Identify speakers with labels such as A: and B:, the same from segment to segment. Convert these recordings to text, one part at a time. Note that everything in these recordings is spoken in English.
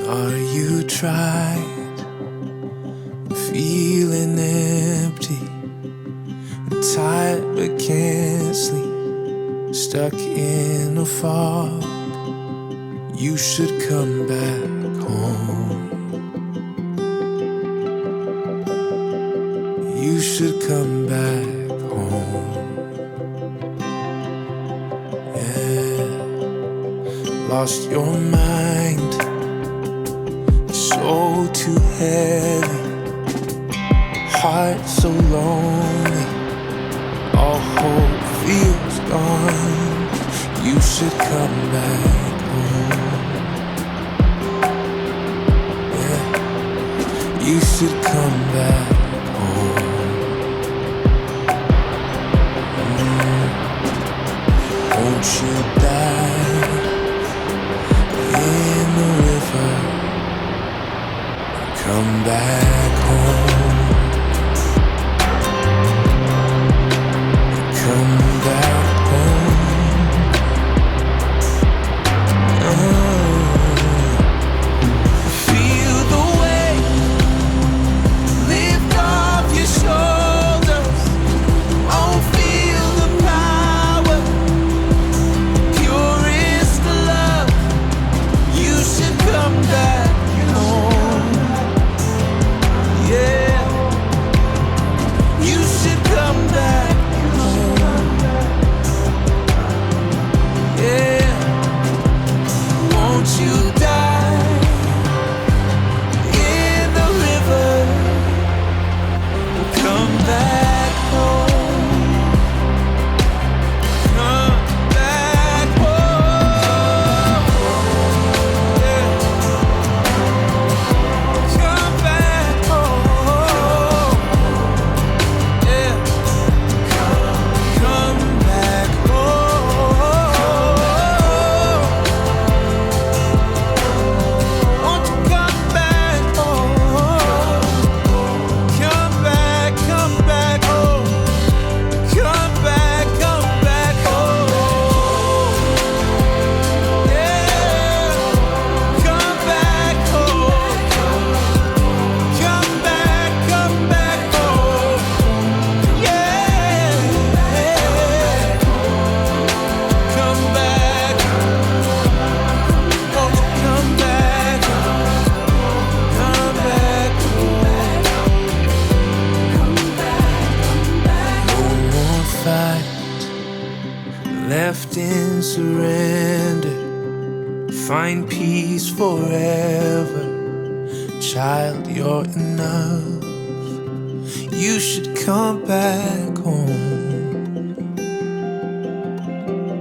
A: Are you tried, feeling empty, tired but can't sleep, stuck in a fog? You should come back home. You should come back home. Yeah, lost your mind, soul too heavy, heart so lonely, all hope feels gone. You should come back home. Yeah, you should come back home. Won't you die in the river? Come back home. Come back home. Feel the weight lift off your shoulders. Oh, feel the power. Pure is the love. You should come back home. Yeah, you should come back home. Yeah, won't you die in the river? Come back home. Come back home. Yeah. Come back home. Yeah. Come back home. Won't you come back home? Come back home. Come back home. Yeah. Come back home. Come back home. Yeah. Come back. Won't you come back? Come back home. No more fight left in surrender. Find peace forever. Child, you're enough. You should come back home.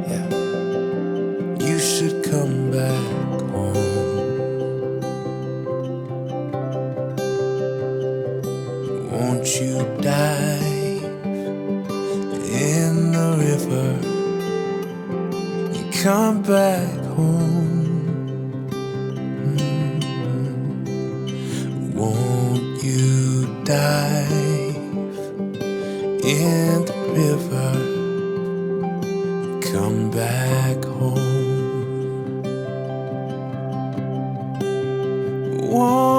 A: Yeah, you should come back home. Won't you dive in the river? You come back home. Won't you dive in the river? Come back home. Won't